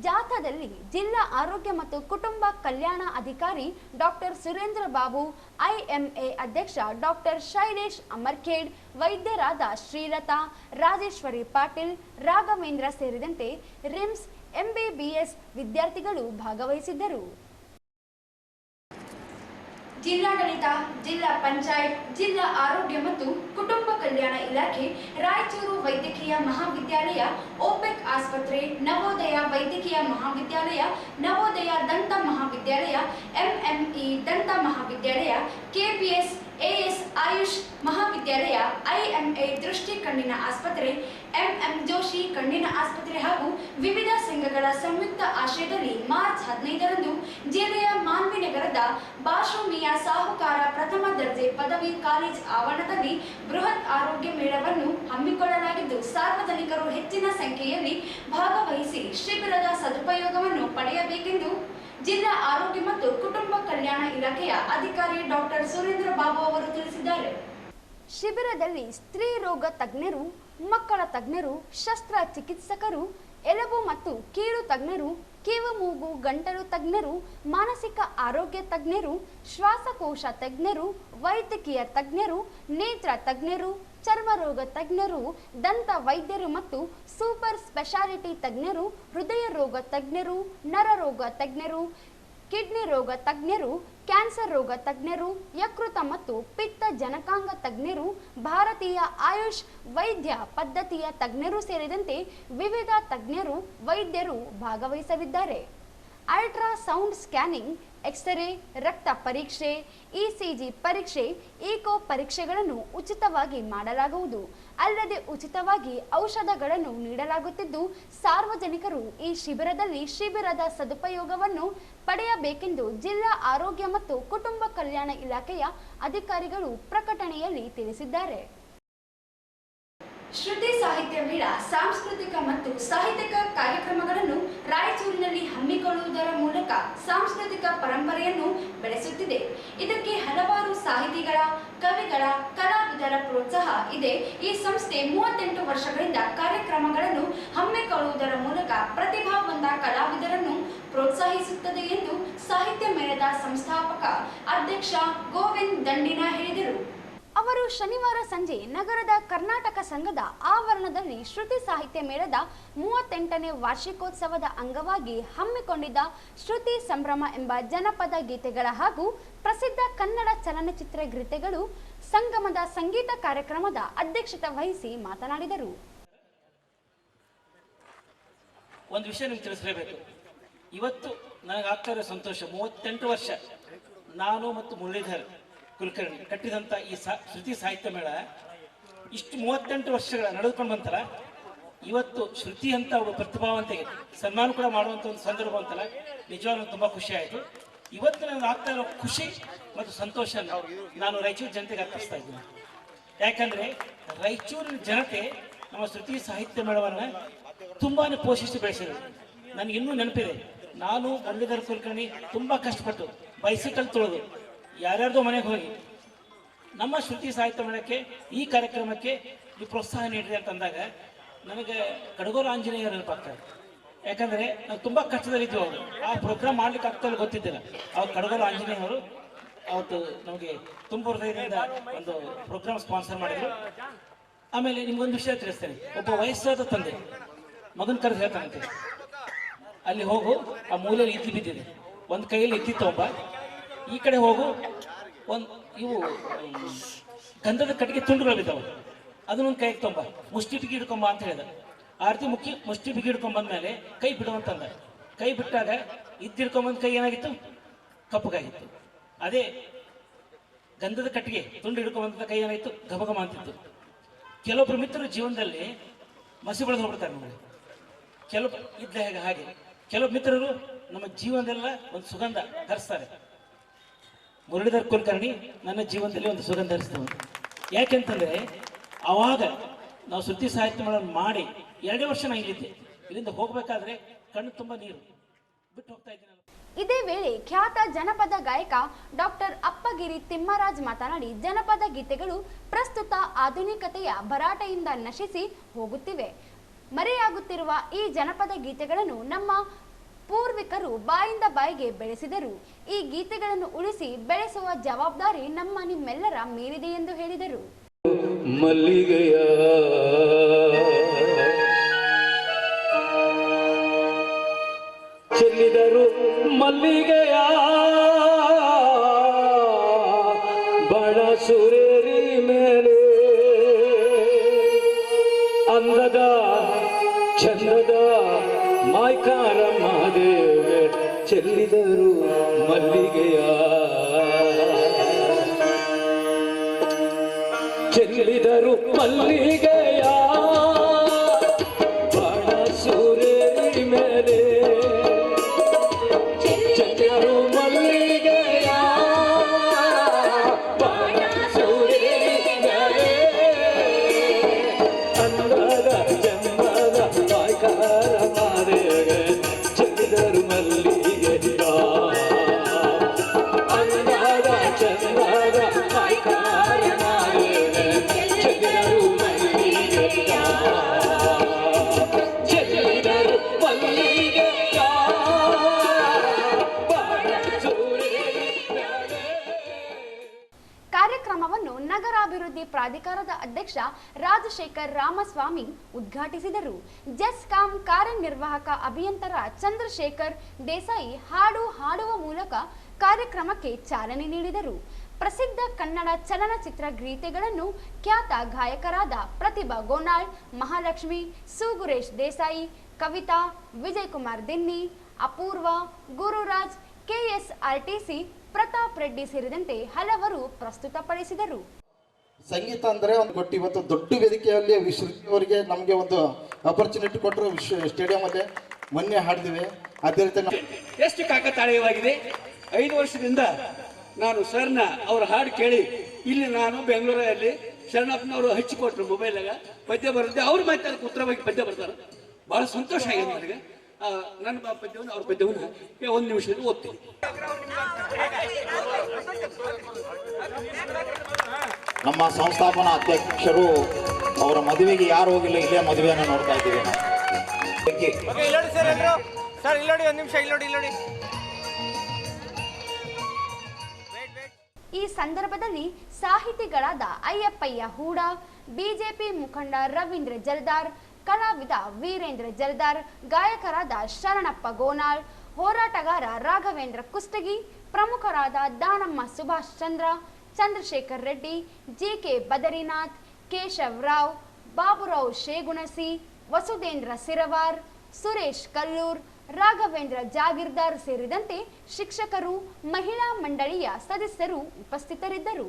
ಜಾಥಾದಲ್ಲಿ ಜಿಲ್ಲಾ ಆರೋಗ್ಯ ಮತ್ತು ಕುಟುಂಬ ಕಲ್ಯಾಣ ಅಧಿಕಾರಿ ಡಾಕ್ಟರ್ ಸುರೇಂದ್ರ ಬಾಬು, IMA ಅಧ್ಯಕ್ಷ ಡಾಕ್ಟರ್ ಶೈಲೇಶ್ ಅಮರ್ಖೇಡ್, ವೈದ್ಯರಾದ ಶ್ರೀಲತಾ, ರಾಜೇಶ್ವರಿ ಪಾಟೀಲ್, ರಾಘವೇಂದ್ರ ಸೇರಿದಂತೆ ರಿಮ್ಸ್ MBBS ವಿದ್ಯಾರ್ಥಿಗಳು ಭಾಗವಹಿಸಿದ್ದರು. ಜಿಲ್ಲಾಡಳಿತ, ಜಿಲ್ಲಾ ಪಂಚಾಯತ್, ಜಿಲ್ಲಾ ಆರೋಗ್ಯ ಮತ್ತು ಕುಟುಂಬ ಕಲ್ಯಾಣ ಇಲಾಖೆ, ರಾಯಚೂರು ವೈದ್ಯಕೀಯ ಮಹಾವಿದ್ಯಾಲಯ, ಓಪೆಕ್ ಆಸ್ಪತ್ರೆ, ನವೋದಯ ವೈದ್ಯಕೀಯ ಮಹಾವಿದ್ಯಾಲಯ, ನವೋದಯ ದಂತ ಮಹಾವಿದ್ಯಾಲಯ, MME ದಂತ ಮಹಾವಿದ್ಯಾಲಯ, KPS AS ಆಯುಷ್ ಮಹಾವಿದ್ಯಾಲಯ ಮಹಾವಿದ್ಯಾಲಯ, IMA ದೃಷ್ಟಿ ಕಣ್ಣಿನ ಆಸ್ಪತ್ರೆ, MM ಜೋಶಿ ಕಣ್ಣಿನ ಆಸ್ಪತ್ರೆ ಹಾಗೂ ವಿವಿಧ ಸಂಘಗಳ ಸಂಯುಕ್ತ ಆಶ್ರಯದಲ್ಲಿ ಮಾರ್ಚ್ 15ರಂದು ಜಿಲ್ಲೆಯ ಮಾನ್ವಿ ನಗರದ ಬಾಷೋಮಿಯಾ ಸಾಹುಕಾರ ಪ್ರಥಮ ದರ್ಜೆ ಪದವಿ ಕಾಲೇಜ್ ಆವರಣದಲ್ಲಿ ಬೃಹತ್ ಆರೋಗ್ಯ ಮೇಳವನ್ನು ಹಮ್ಮಿಕೊಳ್ಳಲಾಗಿದ್ದು, ಸಾರ್ವಜನಿಕರು ಹೆಚ್ಚಿನ ಸಂಖ್ಯೆಯಲ್ಲಿ ಭಾಗವಹಿಸಿ ಶಿಬಿರದ ಸದುಪಯೋಗವನ್ನು ಪಡೆಯಬೇಕೆಂದು ಜಿಲ್ಲಾ ಆರೋಗ್ಯ ಮತ್ತು ಕುಟುಂಬ ಕಲ್ಯಾಣ ಇಲಾಖೆಯ ಅಧಿಕಾರಿ ಡಾಕ್ಟರ್ ಸುರೇಂದ್ರ ಬಾಬು ಅವರು ತಿಳಿಸಿದ್ದಾರೆ. ಶಿಬಿರದಲ್ಲಿ ಸ್ತ್ರೀ ರೋಗ ತಜ್ಞರು, ಮಕ್ಕಳ ತಜ್ಞರು, ಶಸ್ತ್ರಚಿಕಿತ್ಸಕರು, ಎಲುಬು ಮತ್ತು ಕೀಲು ತಜ್ಞರು, ಕಿವಿ ಮೂಗು ಗಂಟಲು ತಜ್ಞರು, ಮಾನಸಿಕ ಆರೋಗ್ಯ ತಜ್ಞರು, ಶ್ವಾಸಕೋಶ ತಜ್ಞರು, ವೈದ್ಯಕೀಯ ತಜ್ಞರು, ನೇತ್ರ ತಜ್ಞರು, ಚರ್ಮ ರೋಗ ತಜ್ಞರು, ದಂತ ವೈದ್ಯರು ಮತ್ತು ಸೂಪರ್ ಸ್ಪೆಷಾಲಿಟಿ ತಜ್ಞರು, ಹೃದಯ ರೋಗ ತಜ್ಞರು, ನರರೋಗ ತಜ್ಞರು, ಕಿಡ್ನಿ ರೋಗ ತಜ್ಞರು, ಕ್ಯಾನ್ಸರ್ ರೋಗ ತಜ್ಞರು, ಯಕೃತ ಮತ್ತು ಪಿತ್ತ ಜನಕಾಂಗ ತಜ್ಞರು, ಭಾರತೀಯ ಆಯುಷ್ ವೈದ್ಯ ಪದ್ಧತಿಯ ತಜ್ಞರು ಸೇರಿದಂತೆ ವಿವಿಧ ತಜ್ಞರು, ವೈದ್ಯರು ಭಾಗವಹಿಸಲಿದ್ದಾರೆ. ಅಲ್ಟ್ರಾಸೌಂಡ್ ಸ್ಕ್ಯಾನಿಂಗ್, ಎಕ್ಸ್ರೇ, ರಕ್ತ ಪರೀಕ್ಷೆ, ECG ಪರೀಕ್ಷೆ, ಈಕೋ ಪರೀಕ್ಷೆಗಳನ್ನು ಉಚಿತವಾಗಿ ಮಾಡಲಾಗುವುದು. ಅಲ್ಲದೆ ಉಚಿತವಾಗಿ ಔಷಧಗಳನ್ನು ನೀಡಲಾಗುತ್ತಿದ್ದು, ಸಾರ್ವಜನಿಕರು ಈ ಶಿಬಿರದ ಸದುಪಯೋಗವನ್ನು ಪಡೆಯಬೇಕೆಂದು ಜಿಲ್ಲಾ ಆರೋಗ್ಯ ಮತ್ತು ಕುಟುಂಬ ಕಲ್ಯಾಣ ಇಲಾಖೆಯ ಅಧಿಕಾರಿಗಳು ಪ್ರಕಟಣೆಯಲ್ಲಿ ತಿಳಿಸಿದ್ದಾರೆ. ಶ್ರುತಿ ಸಾಹಿತ್ಯ ಮೇಳ ಸಾಂಸ್ಕೃತಿಕ ಮತ್ತು ಸಾಹಿತ್ಯಿಕ ಕಾರ್ಯಕ್ರಮಗಳನ್ನು ರಾಯಚೂರಿನಲ್ಲಿ ಹಮ್ಮಿಕೊಳ್ಳುವುದರ ಮೂಲಕ ಸಾಂಸ್ಕೃತಿಕ ಪರಂಪರೆಯನ್ನು ಬೆಳೆಸುತ್ತಿದೆ. ಇದಕ್ಕೆ ಹಲವಾರು ಸಾಹಿತಿಗಳ, ಕವಿಗಳ, ಕಲಾವಿದರ ಪ್ರೋತ್ಸಾಹ ಇದೆ. ಈ ಸಂಸ್ಥೆ 38 ವರ್ಷಗಳಿಂದ ಕಾರ್ಯಕ್ರಮಗಳನ್ನು ಹಮ್ಮಿಕೊಳ್ಳುವುದರ ಮೂಲಕ ಪ್ರತಿಭಾವಂತ ಕಲಾವಿದರನ್ನು ಪ್ರೋತ್ಸಾಹಿಸುತ್ತದೆ ಎಂದು ಸಾಹಿತ್ಯ ಮೇಳದ ಸಂಸ್ಥಾಪಕ ಅಧ್ಯಕ್ಷ ಗೋವಿಂದ್ ದಂಡಿನ ಹೇಳಿದರು. ಅವರು ಶನಿವಾರ ಸಂಜೆ ನಗರದ ಕರ್ನಾಟಕ ಸಂಘದ ಆವರಣದಲ್ಲಿ ಶ್ರುತಿ ಸಾಹಿತ್ಯ ಮೇಳದ 38ನೇ ವಾರ್ಷಿಕೋತ್ಸವದ ಅಂಗವಾಗಿ ಹಮ್ಮಿಕೊಂಡಿದ್ದ ಶ್ರುತಿ ಸಂಭ್ರಮ ಎಂಬ ಜನಪದ ಗೀತೆಗಳ ಹಾಗೂ ಪ್ರಸಿದ್ಧ ಕನ್ನಡ ಚಲನಚಿತ್ರ ಗೀತೆಗಳು ಸಂಗಮದ ಸಂಗೀತ ಕಾರ್ಯಕ್ರಮದ ಅಧ್ಯಕ್ಷತೆ ವಹಿಸಿ ಮಾತನಾಡಿದರು. ಒಂದು ವಿಷಯ ನಿಮ್ಗೆ ತಿಳಿಸಲೇಬೇಕು. ಇವತ್ತು ನನಗೆ ಆಗ್ತಾ ಇರೋ ಸಂತೋಷ, 38 ವರ್ಷ ನಾನು ಮತ್ತು ಮುರಳೀಧರ್ ಕುಲಕರ್ಣಿ ಕಟ್ಟಿದಂಥ ಈ ಶ್ರುತಿ ಸಾಹಿತ್ಯ ಮೇಳ ಇಷ್ಟು 38 ವರ್ಷಗಳ ನಡೆದುಕೊಂಡು ಬಂತಲ್ಲ, ಇವತ್ತು ಶ್ರುತಿ ಅಂತ ಒಬ್ಬ ಪ್ರತಿಭಾವಂತೆಗೆ ಸನ್ಮಾನ ಕೂಡ ಮಾಡುವಂಥ ಒಂದು ಸಂದರ್ಭ ಅಂತಲ್ಲ, ನಿಜವಾಗ್ಲೂ ತುಂಬ ಖುಷಿ ಆಯಿತು. ಇವತ್ತು ನನಗೆ ಆಗ್ತಾ ಇರೋ ಖುಷಿ ಮತ್ತು ಸಂತೋಷ ನಾನು ರಾಯಚೂರು ಜನತೆಗೆ ಅರ್ಪಿಸ್ತಾ ಇದ್ದೀನಿ. ಯಾಕಂದರೆ ರಾಯಚೂರಿನ ಜನತೆ ನಮ್ಮ ಶ್ರುತಿ ಸಾಹಿತ್ಯ ಮೇಳವನ್ನು ತುಂಬಾ ಪೋಷಿಸಿ ಬೆಳೆಸಿದರು. ನನಗಿನ್ನೂ ನೆನಪಿದೆ, ನಾನು ಮುರಳೀಧರ್ ಕುಲಕರ್ಣಿ ತುಂಬ ಕಷ್ಟಪಟ್ಟು ಬೈಸಿಕಲ್ ತೊಳೆದು ಯಾರ್ಯಾರ್ದೋ ಮನೆಗೆ ಹೋಗಿ ನಮ್ಮ ಶ್ರುತಿ ಸಾಹಿತ್ಯ ಮೇಳಕ್ಕೆ, ಈ ಕಾರ್ಯಕ್ರಮಕ್ಕೆ ನೀವು ಪ್ರೋತ್ಸಾಹ ನೀಡಿರಿ ಅಂತಂದಾಗ ನನಗೆ ಕಡಗೋರು ಆಂಜನೇಯರು ನೆನಪಾಗ್ತಾರೆ. ಯಾಕಂದರೆ ನಾವು ತುಂಬ ಕಷ್ಟದಲ್ಲಿದ್ದೀವಿ. ಅವರು ಆ ಪ್ರೋಗ್ರಾಮ್ ಮಾಡ್ಲಿಕ್ಕೆ ಆಗ್ತಾ ಗೊತ್ತಿದ್ದಿಲ್ಲ. ಅವ್ರು ಕಡಗೋರು ಆಂಜನೇಯವರು ಅವತ್ತು ನಮಗೆ ತುಂಬ ಹೃದಯದಿಂದ ಒಂದು ಪ್ರೋಗ್ರಾಮ್ ಸ್ಪಾನ್ಸರ್ ಮಾಡಿದರು. ಆಮೇಲೆ ನಿಮ್ಗೊಂದು ವಿಷಯ ತಿಳಿಸ್ತೇನೆ. ಒಬ್ಬ ವಯಸ್ಸಾದ ತಂದೆ ಮಗನ ಕರೆದು ಹೇಳ್ತಾನಂತೆ, ಅಲ್ಲಿ ಹೋಗು, ಆ ಮೂಲೆಯಲ್ಲಿ ಇಡ್ಲಿ ಬಿದ್ದಿದೆ, ಒಂದು ಕೈಯಲ್ಲಿ ಇದ್ದಿತ್ತು ಒಬ್ಬ, ಈ ಕಡೆ ಹೋಗು, ಇವು ಗಂಧದ ಕಟ್ಟಿಗೆ ತುಂಡುಗಳು ಬಿದ್ದಾವೆ, ಅದನ್ನೊಂದು ಕೈಗೆ ತೊಂಬ, ಮುಷ್ಟಿ ಬಿಗಿ ಹಿಡ್ಕೊಂಬ ಅಂತ ಹೇಳಿದ. ಆರತಿ ಮುಷ್ಟಿ ಬಿಗಿ ಹಿಡ್ಕೊಂಬಂದ್ಮೇಲೆ ಕೈ ಬಿಡುವಂತಂದ. ಕೈ ಬಿಟ್ಟಾಗ ಹಿಡ್ಕೊಂಬಂದ ಕೈ ಏನಾಗಿತ್ತು? ಕಪ್ಪಗಾಗಿತ್ತು. ಅದೇ ಗಂಧದ ಕಟ್ಟಿಗೆ ತುಂಡು ಹಿಡ್ಕೊಂಬಂದ ಕೈ ಏನಾಗಿತ್ತು? ಘಮಘಮ ಅಂತಿತ್ತು. ಕೆಲವೊಬ್ಬರು ಮಿತ್ರರು ಜೀವನದಲ್ಲಿ ಮಸಿ ಬೆಳೆದು ಹೋಗ್ಬಿಡ್ತಾರೆ ನಮಗೆ. ಕೆಲವೊಬ್ಬರು ಇದ್ದ ಹಾಗೆ ಕೆಲವೊಬ್ಬ ಮಿತ್ರರು ನಮ್ಮ ಜೀವನದೆಲ್ಲ ಒಂದು ಸುಗಂಧ ಹರಿಸ್ತಾರೆ. ಮುರಳೀಧರ್ ಕುಲಕರ್ಣಿ ನನ್ನ ಜೀವನದಲ್ಲಿ ಒಂದು ಸುಗಂಧ ಹರಿಸ್ತವೆ. ಯಾಕೆಂತಂದರೆ ಆವಾಗ ನಾವು ಶ್ರುತಿ ಸಾಹಿತ್ಯ ಮೇಳ ಮಾಡಿ 2 ವರ್ಷ ನಾನು ಇಲ್ಲಿದ್ದೆ. ಇಲ್ಲಿಂದ ಹೋಗಬೇಕಾದ್ರೆ ಕಣ್ಣು ತುಂಬ ನೀರು ಬಿಟ್ಟು ಹೋಗ್ತಾ ಇದ್ದೀನಿ. ಇದೇ ವೇಳೆ ಖ್ಯಾತ ಜನಪದ ಗಾಯಕ ಡಾಕ್ಟರ್ ಅಪ್ಪಗಿರಿ ತಿಮ್ಮರಾಜ್ ಮಾತನಾಡಿ, ಜನಪದ ಗೀತೆಗಳು ಪ್ರಸ್ತುತ ಆಧುನಿಕತೆಯ ಭರಾಟೆಯಿಂದ ನಶಿಸಿ ಹೋಗುತ್ತಿವೆ. ಮರೆಯಾಗುತ್ತಿರುವ ಈ ಜನಪದ ಗೀತೆಗಳನ್ನು ನಮ್ಮ ಪೂರ್ವಿಕರು ಬಾಯಿಂದ ಬಾಯಿಗೆ ಬೆಳೆಸಿದರು. ಈ ಗೀತೆಗಳನ್ನು ಉಳಿಸಿ ಬೆಳೆಸುವ ಜವಾಬ್ದಾರಿ ನಿಮ್ಮೆಲ್ಲರ ಮೇಲಿದೆ ಎಂದು ಹೇಳಿದರು. ಮಲ್ಲಿಗೆಯ ಚೆಲ್ಲಿದರು, ಮಲ್ಲಿಗೆಯ ಬಣ ಸುರೇರಿ ಮೇಲೆ ಅಂದದ ಚಂದದ ಮಾಯ್ಕಾರ ಮಾದೇವೆ ಚೆಲ್ಲಿದರು ಮಲ್ಲಿಗೆಯ ಚೆಲ್ಲಿದರು ಮಲ್ಲಿಗೆಯ ಬಾಣ ಸೂರ್ಯರಿ ಮೇಲೆ ಚೆಲ್ಲಿದರು ಮಲ್ಲಿಗೆಯ ಬಾಣ ಸೂರ್ಯರಿ ಮೇಲೆ ಅಂದದ ಜನ್ಮದ ಪಾಯ್ಕಾರ ಮಾರೆಗೆ ಚೆಲ್ಲಿದರು ಮಲ್ಲಿಗೆಯ ಅಂದದ ಚಂದದ ಪಾಯ್ಕಾರ ಮಾರೆಗೆ ಚೆಲ್ಲಿದರು ಮಲ್ಲಿಗೆಯ ಚೆಲ್ಲಿದರು ಮಲ್ಲಿಗೆಯ ಬಾಣ ಸೂರ್ಯರಿ ಮೇಲೆ. ಕಾರ್ಯಕ್ರಮವನ್ನು ನಗರಾಭಿವೃದ್ಧಿ ಪ್ರಾಧಿಕಾರದ ಅಧ್ಯಕ್ಷ ರಾಜಶೇಖರ್ ರಾಮಸ್ವಾಮಿ ಉದ್ಘಾಟಿಸಿದರು. ಜೆಸ್ಕಾಂ ಕಾರ್ಯನಿರ್ವಾಹಕ ಅಭಿಯಂತರ ಚಂದ್ರಶೇಖರ್ ದೇಸಾಯಿ ಹಾಡು ಹಾಡುವ ಮೂಲಕ ಕಾರ್ಯಕ್ರಮಕ್ಕೆ ಚಾಲನೆ ನೀಡಿದರು. ಪ್ರಸಿದ್ಧ ಕನ್ನಡ ಚಲನಚಿತ್ರ ಗೀತೆಗಳನ್ನು ಖ್ಯಾತ ಗಾಯಕರಾದ ಪ್ರತಿಭಾ ಗೋನಾಳ್, ಮಹಾಲಕ್ಷ್ಮಿ, ಸುಗುರೇಶ್ ದೇಸಾಯಿ, ಕವಿತಾ, ವಿಜಯ್ ಕುಮಾರ್ ದಿನ್ನಿ, ಅಪೂರ್ವ, ಗುರುರಾಜ್, ಕೆಎಸ್ಆರ್ಟಿಸಿ, ಪ್ರತಾಪ್ ರೆಡ್ಡಿ ಸೇರಿದಂತೆ ಹಲವರು ಪ್ರಸ್ತುತಪಡಿಸಿದರು. ಸಂಗೀತ ಅಂದರೆ ಒಂದು ಕೊಟ್ಟು ಇವತ್ತು ದೊಡ್ಡ ವೇದಿಕೆಯಲ್ಲಿ ಅವರಿಗೆ ನಮಗೆ ಒಂದು ಅಪರ್ಚುನಿಟಿ ಕೊಟ್ಟರು. ಸ್ಟೇಡಿಯಮಲ್ಲಿ ಮೊನ್ನೆ ಹಾಡಿದಿವಿ. ಅದೇ ರೀತಿ ಎಷ್ಟು ಕಾಕತಾಳೀಯವಾಗಿದೆ. 5 ವರ್ಷದಿಂದ ನಾನು ಸರ್ನ ಅವ್ರ ಹಾಡು ಕೇಳಿ ಇಲ್ಲಿ ನಾನು ಬೆಂಗಳೂರಲ್ಲಿ ಶರಣಪ್ಪನವರು ಹಚ್ಚಿಕೊಟ್ರು ಮೊಬೈಲಾಗ ಪದ್ಯ ಬರುತ್ತೆ. ಅವ್ರು ಮತ್ತೆ ಅದಕ್ಕೆ ಉತ್ತರವಾಗಿ ಪದ್ಯ ಬರ್ತಾರೆ. ಭಾಳ ಸಂತೋಷ ಆಗಿದೆ ನನಗೆ. ನನ್ನ ಪದ್ಯವನ್ನು ಅವ್ರ ಪದ್ಯವನ್ನು 1 ನಿಮಿಷದಲ್ಲಿ ಓದ್ತೀನಿ. ನಮ್ಮ ಸಂಸ್ಥಾಪನಾ ಅಧ್ಯಕ್ಷರು ಅವರ ಮದುವೆಗೆ ಯಾರು ಹೋಗಿಲ್ಲ, ಇಲ್ಲೇ ಮದುವೆಯನ್ನು ನೋಡ್ತಾ ಇದ್ದೀವಿ ನಾವು. ಈ ಸಂದರ್ಭದಲ್ಲಿ ಸಾಹಿತಿಗಳಾದ ಅಯ್ಯಪ್ಪಯ್ಯ ಹೂಡ, ಬಿಜೆಪಿ ಮುಖಂಡ ರವೀಂದ್ರ ಜಲ್ದಾರ್, ಕಲಾವಿದ ವೀರೇಂದ್ರ ಜಲ್ದಾರ್, ಗಾಯಕರಾದ ಶರಣಪ್ಪ ಗೋನಾಳ್, ಹೋರಾಟಗಾರ ರಾಘವೇಂದ್ರ ಕುಷ್ಟಗಿ, ಪ್ರಮುಖರಾದ ದಾನಮ್ಮ ಸುಭಾಷ್ ಚಂದ್ರ, ಚಂದ್ರಶೇಖರ್ ರೆಡ್ಡಿ, ಜಿಕೆ ಬದರಿನಾಥ್, ಕೇಶವ್ ರಾವ್, ಬಾಬುರಾವ್ ಶೇಗುಣಸಿ, ವಸುಧೇಂದ್ರ ಸಿರವಾರ್, ಸುರೇಶ್ ಕಲ್ಲೂರ್, ರಾಘವೇಂದ್ರ ಜಾಗೀರ್ದಾರ್ ಸೇರಿದಂತೆ ಶಿಕ್ಷಕರು, ಮಹಿಳಾ ಮಂಡಳಿಯ ಸದಸ್ಯರು ಉಪಸ್ಥಿತರಿದ್ದರು.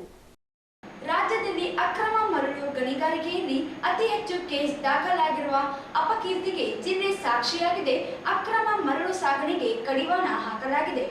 ರಾಜ್ಯದಲ್ಲಿ ಅಕ್ರಮ ಮರಳು ಗಣಿಗಾರಿಕೆಯಲ್ಲಿ ಅತಿ ಹೆಚ್ಚು ಕೇಸ್ ದಾಖಲಾಗಿರುವ ಅಪಕೀರ್ತಿಗೆ ಜಿಲ್ಲೆ ಸಾಕ್ಷಿಯಾಗಿದೆ. ಅಕ್ರಮ ಮರಳು ಸಾಗಣೆಗೆ ಕಡಿವಾಣ ಹಾಕಲಾಗಿದೆ.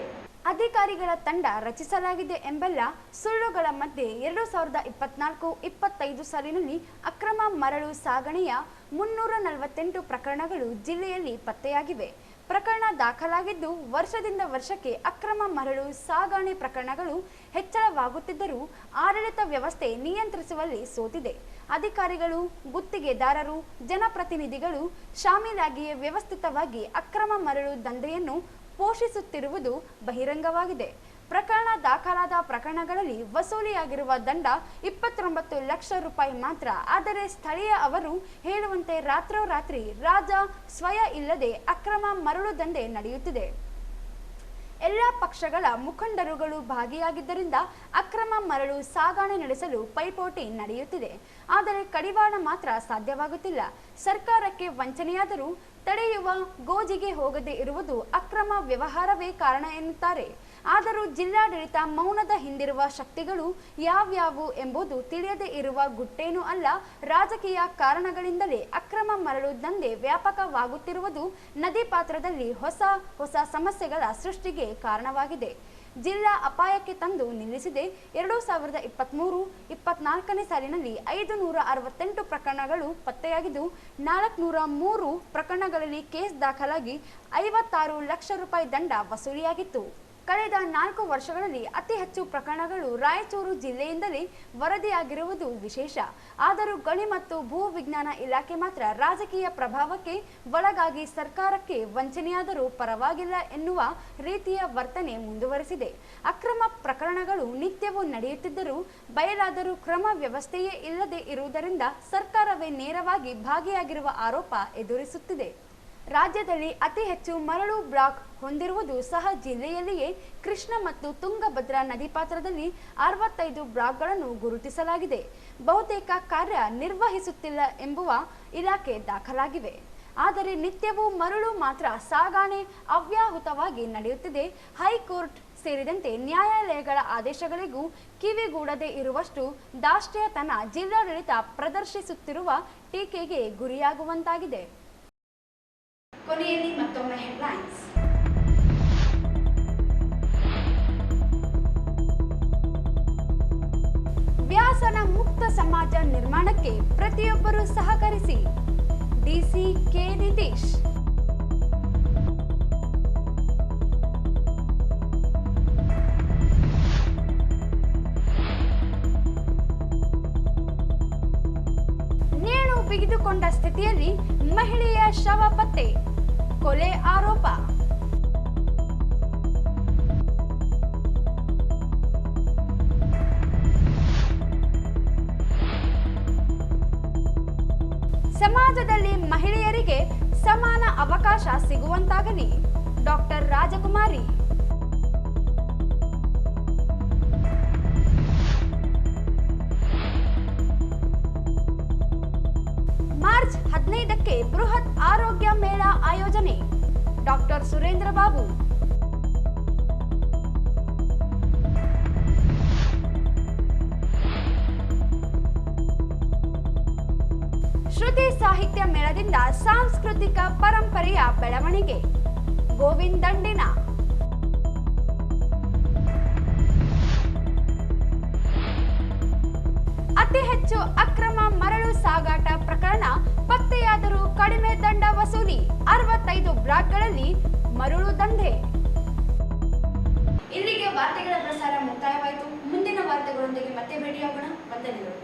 ಅಧಿಕಾರಿಗಳ ತಂಡ ರಚಿಸಲಾಗಿದೆ ಎಂಬೆಲ್ಲ ಸುಳ್ಳುಗಳ ಮಧ್ಯೆ 2024-25 ಸಾಲಿನಲ್ಲಿ ಅಕ್ರಮ ಮರಳು ಸಾಗಣೆಯ 348 ಪ್ರಕರಣಗಳು ಜಿಲ್ಲೆಯಲ್ಲಿ ಪತ್ತೆಯಾಗಿವೆ. ಪ್ರಕರಣ ದಾಖಲಾಗಿದ್ದು ವರ್ಷದಿಂದ ವರ್ಷಕ್ಕೆ ಅಕ್ರಮ ಮರಳು ಸಾಗಣೆ ಪ್ರಕರಣಗಳು ಹೆಚ್ಚಳವಾಗುತ್ತಿದ್ದರೂ ಆಡಳಿತ ವ್ಯವಸ್ಥೆ ನಿಯಂತ್ರಿಸುವಲ್ಲಿ ಸೋತಿದೆ. ಅಧಿಕಾರಿಗಳು, ಗುತ್ತಿಗೆದಾರರು, ಜನಪ್ರತಿನಿಧಿಗಳು ಶಾಮೀಲಾಗಿಯೇ ವ್ಯವಸ್ಥಿತವಾಗಿ ಅಕ್ರಮ ಮರಳು ದಂಧೆಯನ್ನು ಪೋಷಿಸುತ್ತಿರುವುದು ಬಹಿರಂಗವಾಗಿದೆ. ಪ್ರಕರಣ ದಾಖಲಾದ ಪ್ರಕರಣಗಳಲ್ಲಿ ವಸೂಲಿಯಾಗಿರುವ ದಂಡ 29 ಲಕ್ಷ ರೂಪಾಯಿ ಮಾತ್ರ. ಆದರೆ ಸ್ಥಳೀಯ ಅವರು ಹೇಳುವಂತೆ ರಾತ್ರೋರಾತ್ರಿ ರಾಜ ಸ್ವಯ ಇಲ್ಲದೆ ಅಕ್ರಮ ಮರಳು ದಂಧೆ ನಡೆಯುತ್ತಿದೆ. ಎಲ್ಲ ಪಕ್ಷಗಳ ಮುಖಂಡರುಗಳು ಭಾಗಿಯಾಗಿದ್ದರಿಂದ ಅಕ್ರಮ ಮರಳು ಸಾಗಣೆ ನಡೆಸಲು ಪೈಪೋಟಿ ನಡೆಯುತ್ತಿದೆ. ಆದರೆ ಕಡಿವಾಣ ಮಾತ್ರ ಸಾಧ್ಯವಾಗುತ್ತಿಲ್ಲ. ಸರ್ಕಾರಕ್ಕೆ ವಂಚನೆಯಾದರೂ ತಡೆಯುವ ಗೋಜಿಗೆ ಹೋಗದೇ ಇರುವುದು ಅಕ್ರಮ ವ್ಯವಹಾರವೇ ಕಾರಣ ಎನ್ನುತ್ತಾರೆ. ಆದರೂ ಜಿಲ್ಲಾಡಳಿತ ಮೌನದ ಹಿಂದಿರುವ ಶಕ್ತಿಗಳು ಯಾವ್ಯಾವು ಎಂಬುದು ತಿಳಿಯದೇ ಇರುವ ಗುಟ್ಟೇನೂ ಅಲ್ಲ. ರಾಜಕೀಯ ಕಾರಣಗಳಿಂದಲೇ ಅಕ್ರಮ ಮರಳು ದಂಧೆ ವ್ಯಾಪಕವಾಗುತ್ತಿರುವುದು ನದಿ ಪಾತ್ರದಲ್ಲಿ ಹೊಸ ಹೊಸ ಸಮಸ್ಯೆಗಳ ಸೃಷ್ಟಿಗೆ ಕಾರಣವಾಗಿದೆ. ಜಿಲ್ಲಾ ಅಪಾಯಕ್ಕೆ ತಂದು ನಿಲ್ಲಿಸಿದೆ. 2023-24ನೇ ಸಾಲಿನಲ್ಲಿ 568 ಪ್ರಕರಣಗಳು ಪತ್ತೆಯಾಗಿದ್ದು 403 ಪ್ರಕರಣಗಳಲ್ಲಿ ಕೇಸ್ ದಾಖಲಾಗಿ 56 ಲಕ್ಷ ರೂಪಾಯಿ ದಂಡ ವಸೂಲಿಯಾಗಿತ್ತು. ಕಳೆದ 4 ವರ್ಷಗಳಲ್ಲಿ ಅತಿ ಹೆಚ್ಚು ಪ್ರಕರಣಗಳು ರಾಯಚೂರು ಜಿಲ್ಲೆಯಿಂದಲೇ ವರದಿಯಾಗಿರುವುದು ವಿಶೇಷ. ಆದರೂ ಗಣಿ ಮತ್ತು ಭೂ ವಿಜ್ಞಾನ ಇಲಾಖೆ ಮಾತ್ರ ರಾಜಕೀಯ ಪ್ರಭಾವಕ್ಕೆ ಒಳಗಾಗಿ ಸರ್ಕಾರಕ್ಕೆ ವಂಚನೆಯಾದರೂ ಪರವಾಗಿಲ್ಲ ಎನ್ನುವ ರೀತಿಯ ವರ್ತನೆ ಮುಂದುವರೆಸಿದೆ. ಅಕ್ರಮ ಪ್ರಕರಣಗಳು ನಿತ್ಯವೂ ನಡೆಯುತ್ತಿದ್ದರೂ ಬಯಲಾದರೂ ಕ್ರಮ ವ್ಯವಸ್ಥೆಯೇ ಇಲ್ಲದೆ ಇರುವುದರಿಂದ ಸರ್ಕಾರವೇ ನೇರವಾಗಿ ಭಾಗಿಯಾಗಿರುವ ಆರೋಪ ಎದುರಿಸುತ್ತಿದೆ. ರಾಜ್ಯದಲ್ಲಿ ಅತಿ ಹೆಚ್ಚು ಮರಳು ಬ್ಲಾಕ್ ಹೊಂದಿರುವುದು ಸಹ ಜಿಲ್ಲೆಯಲ್ಲಿಯೇ. ಕೃಷ್ಣ ಮತ್ತು ತುಂಗಭದ್ರಾ ನದಿ ಪಾತ್ರದಲ್ಲಿ 65 ಬ್ಲಾಕ್ಗಳನ್ನು ಗುರುತಿಸಲಾಗಿದೆ. ಬಹುತೇಕ ಕಾರ್ಯ ನಿರ್ವಹಿಸುತ್ತಿಲ್ಲ ಎಂಬುವ ಇಲಾಖೆ ದಾಖಲಾಗಿವೆ. ಆದರೆ ನಿತ್ಯವೂ ಮರಳು ಮಾತ್ರ ಸಾಗಣೆ ಅವ್ಯಾಹತವಾಗಿ ನಡೆಯುತ್ತಿದೆ. ಹೈಕೋರ್ಟ್ ಸೇರಿದಂತೆ ನ್ಯಾಯಾಲಯಗಳ ಆದೇಶಗಳಿಗೂ ಕಿವಿಗೂಡದೇ ಇರುವಷ್ಟು ದಾಷ್ಟ್ರೀಯತನ ಜಿಲ್ಲಾಡಳಿತ ಪ್ರದರ್ಶಿಸುತ್ತಿರುವ ಟೀಕೆಗೆ ಗುರಿಯಾಗುವಂತಾಗಿದೆ. ಕೊನೆಯಲ್ಲಿ ಮತ್ತೊಮ್ಮೆ ಹೆಡ್ಲೈನ್ಸ್. ವ್ಯಸನ ಮುಕ್ತ ಸಮಾಜ ನಿರ್ಮಾಣಕ್ಕೆ ಪ್ರತಿಯೊಬ್ಬರೂ ಸಹಕರಿಸಿ. DC K Nitish. ನೇಣು ಬಿಗಿದುಕೊಂಡ ಸ್ಥಿತಿಯಲ್ಲಿ ಮಹಿಳೆಯ ಶವ ಪತ್ತೆ, ಕೊಲೆ ಆರೋಪ. ಸಮಾಜದಲ್ಲಿ ಮಹಿಳೆಯರಿಗೆ ಸಮಾನ ಅವಕಾಶ ಸಿಗುವಂತಾಗಲಿ. ಡಾಕ್ಟರ್ ರಾಜಕುಮಾರಿ. ಮಾರ್ಚ್ 15ಕ್ಕೆ ಬೃಹತ್ ಆರೋಗ್ಯ ಮೇಳ ಆಯೋಜನೆ. ಡಾಕ್ಟರ್ ಸುರೇಂದ್ರ ಬಾಬು. ಶ್ರುತಿ ಸಾಹಿತ್ಯ ಮೇಳದಿಂದ ಸಾಂಸ್ಕೃತಿಕ ಪರಂಪರೆಯ ಬೆಳವಣಿಗೆ. ಗೋವಿಂದ್ ದಂಡಿನ. ಅತಿ ಹೆಚ್ಚು ಅಕ್ರಮ ಮರಳು ಸಾಗಾಟ ಪ್ರಕರಣ ಪತ್ತೆಯಾದರೂ ಕಡಿಮೆ ದಂಡ ವಸೂಲಿ. 65 ಬ್ಲಾಕ್ಗಳಲ್ಲಿ ಮರಳು ದಂಧೆ. ಇಲ್ಲಿಗೆ ವಾರ್ತೆಗಳ ಪ್ರಸಾರ ಮುಕ್ತಾಯವಾಯಿತು. ಮುಂದಿನ ವಾರ್ತೆಗಳೊಂದಿಗೆ ಮತ್ತೆ ಭೇಟಿಯಾಗೋಣ. ವಂದನೆಗಳು.